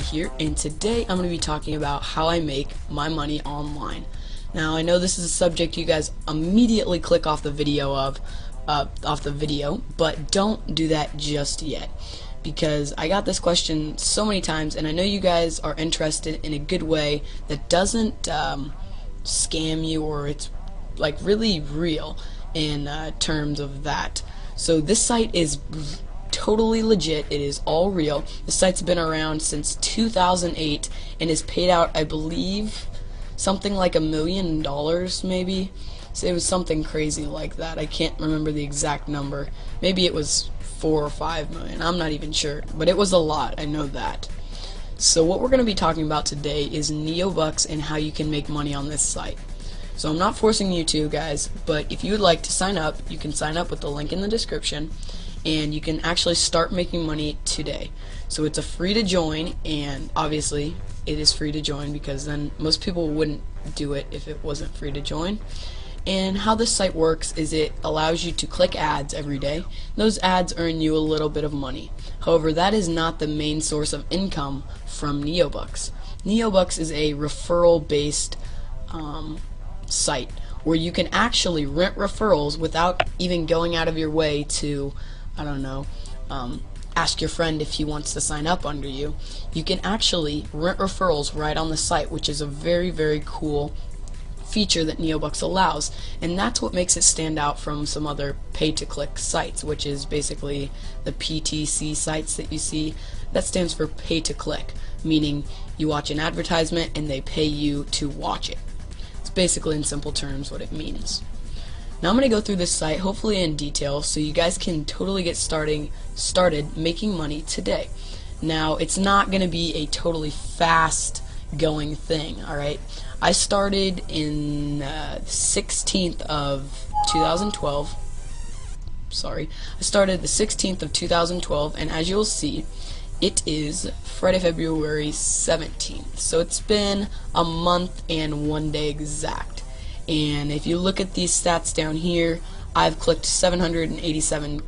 Here, and today I'm going to be talking about how I make my money online. Now I know this is a subject you guys immediately click off the video but don't do that just yet, because I got this question so many times and I know you guys are interested in a good way that doesn't scam you, or it's like really real in terms of that. So this site is totally legit. It is all real. The site's been around since 2008 and has paid out, I believe, something like $1 million maybe. So it was something crazy like that. I can't remember the exact number. Maybe it was 4 or 5 million. I'm not even sure, but it was a lot. I know that. So what we're going to be talking about today is Neobux and how you can make money on this site. So I'm not forcing you to, guys, but if you would like to sign up, you can sign up with the link in the description, and you can actually start making money today. So it's a free to join, and obviously it is free to join because then most people wouldn't do it if it wasn't free to join. And how this site works is it allows you to click ads every day. Those ads earn you a little bit of money. However, that is not the main source of income from Neobux. Neobux is a referral based site where you can actually rent referrals without even going out of your way to, I don't know, ask your friend if he wants to sign up under you. You can actually rent referrals right on the site, which is a very, very cool feature that Neobux allows, and that's what makes it stand out from some other pay-to-click sites, which is basically the PTC sites that you see. That stands for pay-to-click, meaning you watch an advertisement and they pay you to watch it. It's basically, in simple terms, what it means. Now I'm going to go through this site, hopefully in detail, so you guys can totally get started making money today. Now, it's not going to be a totally fast going thing, alright? I started in 16th of 2012. Sorry. I started the 16th of 2012, and as you'll see, it is Friday, February 17th. So it's been a month and 1 day exact. And if you look at these stats down here, I've clicked 787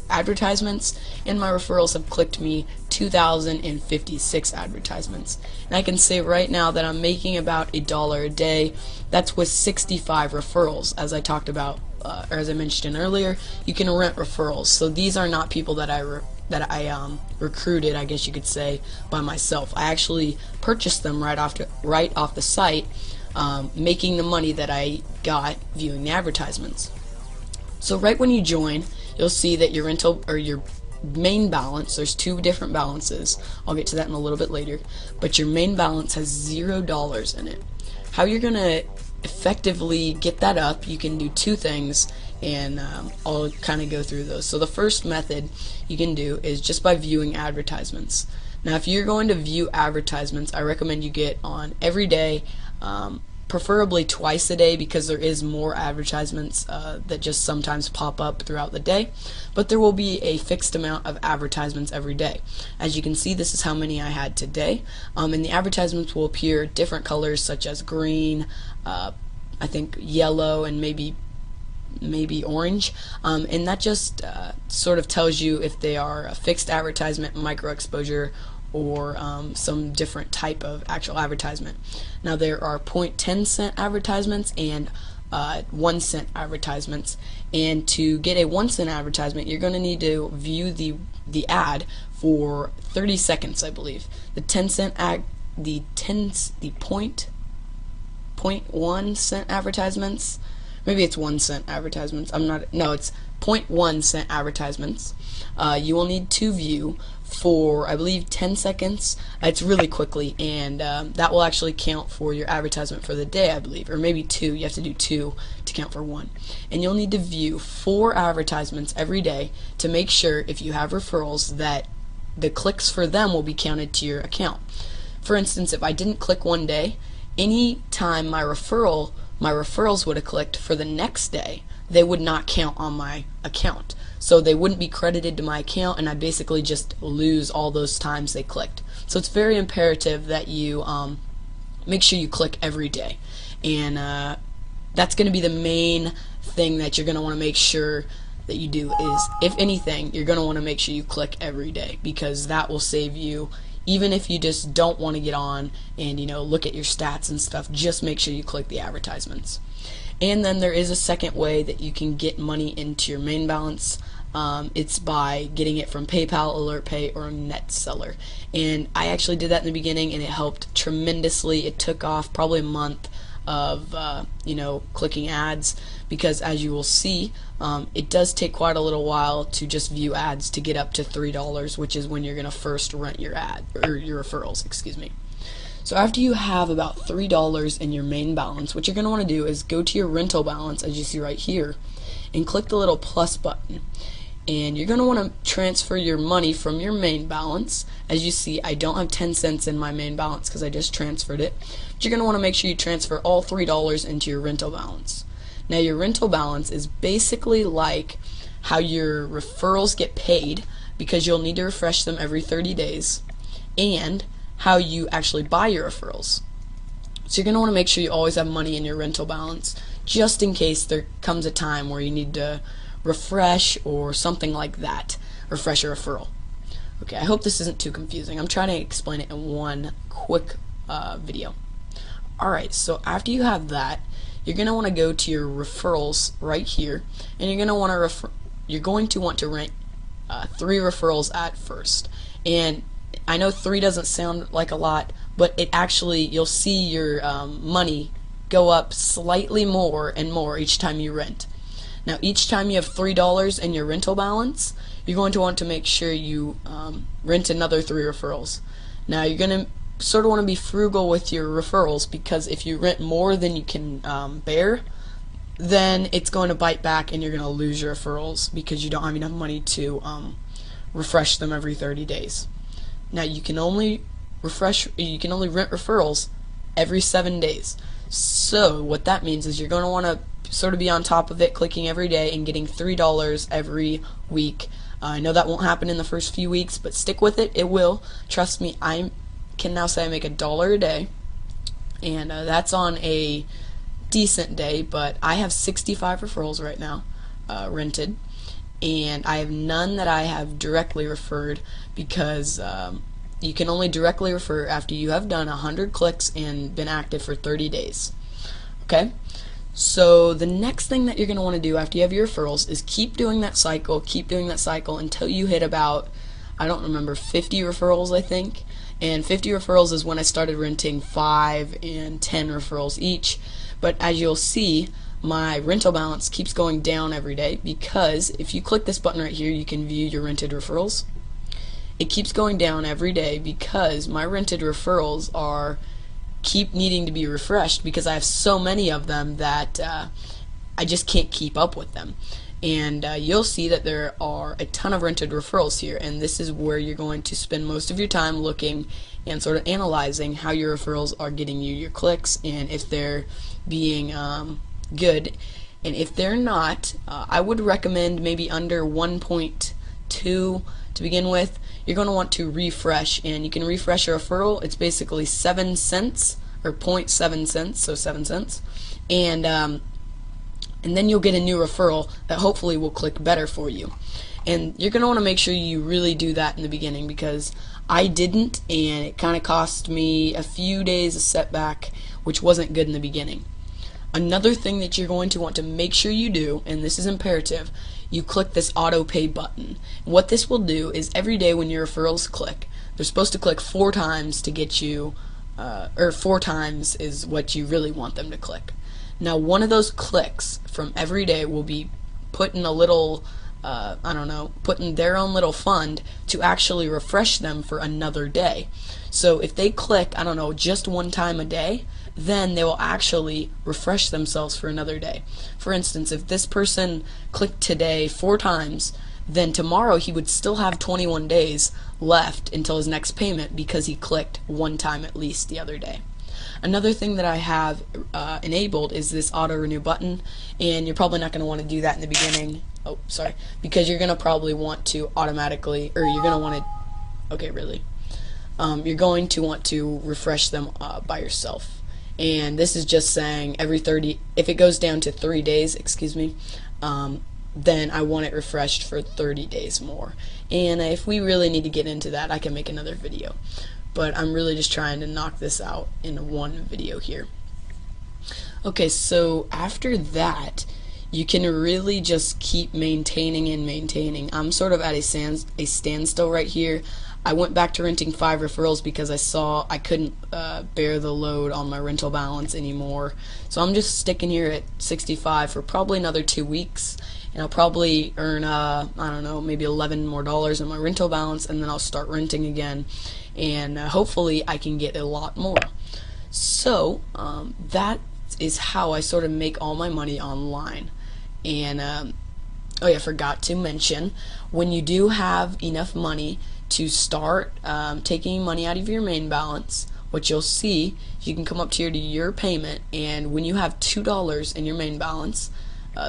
advertisements, and my referrals have clicked me 2,056 advertisements. And I can say right now that I'm making about $1 a day. That's with 65 referrals. As I talked about, or as I mentioned earlier, you can rent referrals. So these are not people that I recruited, I guess you could say, by myself. I actually purchased them right off the site, making the money that I got viewing the advertisements. So right when you join, you'll see that your rental or your main balance, there's two different balances. I'll get to that in a little bit later, but your main balance has $0 in it. How you're gonna effectively get that up, you can do two things, and I'll kind of go through those. So the first method you can do is just by viewing advertisements. Now if you're going to view advertisements, I recommend you get on every day, preferably twice a day, because there is more advertisements that just sometimes pop up throughout the day, but there will be a fixed amount of advertisements every day. As you can see, this is how many I had today, and the advertisements will appear different colors such as green, I think yellow, and maybe orange, and that just sort of tells you if they are a fixed advertisement, micro exposure, or some different type of actual advertisement. Now there are 0.10 cent advertisements and 1 cent advertisements, and to get a 1 cent advertisement you're going to need to view the ad for 30 seconds, I believe. The 10 cent the 0.1 cent advertisements, maybe it's 1 cent advertisements, it's 0.1 cent advertisements, you will need to view for, I believe, 10 seconds. It's really quickly, and that will actually count for your advertisement for the day, I believe, or maybe 2. You have to do 2 to count for 1. And you'll need to view 4 advertisements every day to make sure, if you have referrals, that the clicks for them will be counted to your account. For instance, if I didn't click one day, any time my referrals would have clicked for the next day, they would not count on my account. So they wouldn't be credited to my account, and I basically just lose all those times they clicked. So it's very imperative that you make sure you click every day, and that's going to be the main thing that you're going to want to make sure that you do is, if anything, you're going to want to make sure you click every day, because that will save you. Even if you just don't want to get on and look at your stats and stuff, just make sure you click the advertisements. And then there is a second way that you can get money into your main balance. It's by getting it from PayPal, AlertPay, or NetSeller. And I actually did that in the beginning, and it helped tremendously. It took off probably a month of clicking ads, because as you will see, it does take quite a little while to just view ads to get up to $3, which is when you're going to first rent your ad, or your referrals, excuse me. So after you have about $3 in your main balance, what you're going to want to do is go to your rental balance, as you see right here, and click the little plus button. And you're going to want to transfer your money from your main balance. As you see, I don't have 10 cents in my main balance because I just transferred it. But you're going to want to make sure you transfer all $3 into your rental balance. Now, your rental balance is basically like how your referrals get paid, because you'll need to refresh them every 30 days, and how you actually buy your referrals. So you're going to want to make sure you always have money in your rental balance, just in case there comes a time where you need to refresh or something like that. Refresh a referral. Okay, I hope this isn't too confusing. I'm trying to explain it in one quick video. Alright, so after you have that, you're going to want to go to your referrals right here, and you're going to want to rent 3 referrals at first. And I know 3 doesn't sound like a lot, but it actually, you'll see your money go up slightly more and more each time you rent. Now, each time you have $3 in your rental balance, you're going to want to make sure you rent another 3 referrals. Now, you're going to sort of want to be frugal with your referrals, because if you rent more than you can bear, then it's going to bite back and you're going to lose your referrals because you don't have enough money to refresh them every 30 days. Now, you can only rent referrals every 7 days. So what that means is you're going to want to sort of be on top of it, clicking every day and getting $3 every week. I know that won't happen in the first few weeks, but stick with it. It will. Trust me, I can now say I make $1 a day, and that's on a decent day, but I have 65 referrals right now rented, and I have none that I have directly referred, because you can only directly refer after you have done 100 clicks and been active for 30 days. Okay? So the next thing that you're going to want to do after you have your referrals is keep doing that cycle until you hit about, I don't remember, 50 referrals, I think. And 50 referrals is when I started renting 5 and 10 referrals each. But as you'll see, my rental balance keeps going down every day, because if you click this button right here, you can view your rented referrals. It keeps going down every day because my rented referrals keep needing to be refreshed, because I have so many of them that I just can't keep up with them. And you'll see that there are a ton of rented referrals here, and this is where you're going to spend most of your time looking and sort of analyzing how your referrals are getting you your clicks, and if they're being good. And if they're not, I would recommend maybe under 1.2 to begin with. You're going to want to refresh, and you can refresh a referral. It's basically 7 cents, or 0.7 cents, so 7 cents, and then you'll get a new referral that hopefully will click better for you. And you're going to want to make sure you really do that in the beginning, because I didn't, and it kind of cost me a few days of setback, which wasn't good in the beginning. Another thing that you're going to want to make sure you do, and this is imperative, you click this auto pay button. What this will do is every day when your referrals click, they're supposed to click 4 times to get you, or 4 times is what you really want them to click. Now, one of those clicks from every day will be put in a little, put in their own little fund to actually refresh them for another day. So if they click, just 1 time a day, then they will actually refresh themselves for another day. For instance, if this person clicked today 4 times, then tomorrow he would still have 21 days left until his next payment, because he clicked 1 time at least the other day. Another thing that I have enabled is this auto renew button, and you're probably not going to want to do that in the beginning. Oh, sorry, because you're going to probably want to automatically, or you're going to want to, okay, really, you're going to want to refresh them by yourself. And this is just saying every 30, if it goes down to 3 days, excuse me, then I want it refreshed for 30 days more. And if we really need to get into that, I can make another video. But I'm really just trying to knock this out in one video here. Okay, so after that, you can really just keep maintaining and maintaining. I'm sort of at a standstill right here. I went back to renting 5 referrals because I saw I couldn't bear the load on my rental balance anymore. So I'm just sticking here at 65 for probably another 2 weeks, and I'll probably earn I don't know, maybe $11 more in my rental balance, and then I'll start renting again, and hopefully I can get a lot more. So that is how I sort of make all my money online. And oh yeah, I forgot to mention, when you do have enough money to start taking money out of your main balance, what you'll see, you can come up here to your payment, and when you have $2 in your main balance,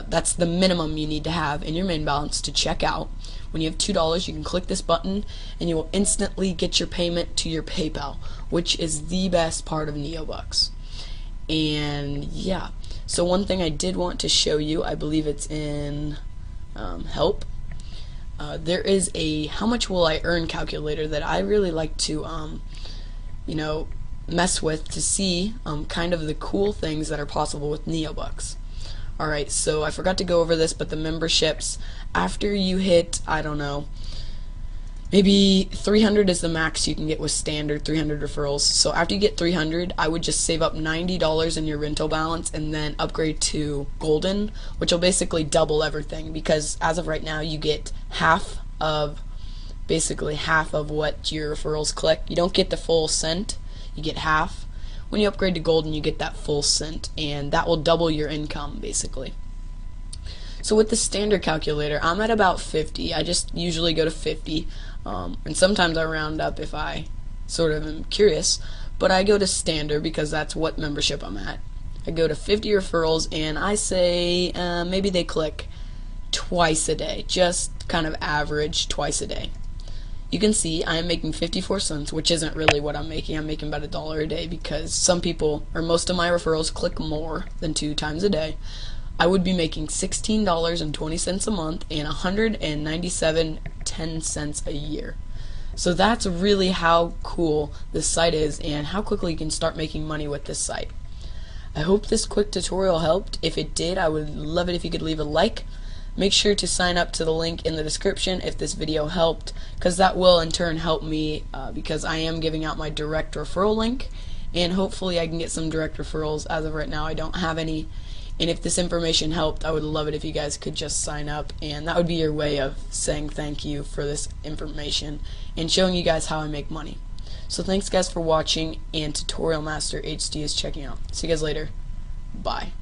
that's the minimum you need to have in your main balance to check out. When you have $2, you can click this button and you will instantly get your payment to your PayPal, which is the best part of Neobux. And yeah, so one thing I did want to show you, I believe it's in help. There is a how much will I earn calculator that I really like to you know, mess with to see kind of the cool things that are possible with Neobux. Alright, so I forgot to go over this, but the memberships, after you hit, I don't know, maybe 300 is the max you can get with standard 300 referrals. So after you get 300, I would just save up $90 in your rental balance and then upgrade to golden, which will basically double everything, because as of right now you get basically half of what your referrals collect. You don't get the full cent, you get half. When you upgrade to golden, you get that full cent, and that will double your income basically. So with the standard calculator, I'm at about 50. I just usually go to 50, and sometimes I round up if I sort of am curious, but I go to standard because that's what membership I'm at. I go to 50 referrals, and I say maybe they click twice a day, just kind of average twice a day. You can see I am making 54 cents, which isn't really what I'm making. I'm making about $1 a day because some people, or most of my referrals, click more than 2 times a day. I would be making $16.20 a month and $197.10 a year. So that's really how cool this site is and how quickly you can start making money with this site. I hope this quick tutorial helped. If it did, I would love it if you could leave a like. Make sure to sign up to the link in the description if this video helped, because that will in turn help me because I am giving out my direct referral link, and hopefully I can get some direct referrals. As of right now, I don't have any, and if this information helped, I would love it if you guys could just sign up, and that would be your way of saying thank you for this information and showing you guys how I make money. So thanks guys for watching, and Tutorial Master HD is checking out. See you guys later. Bye.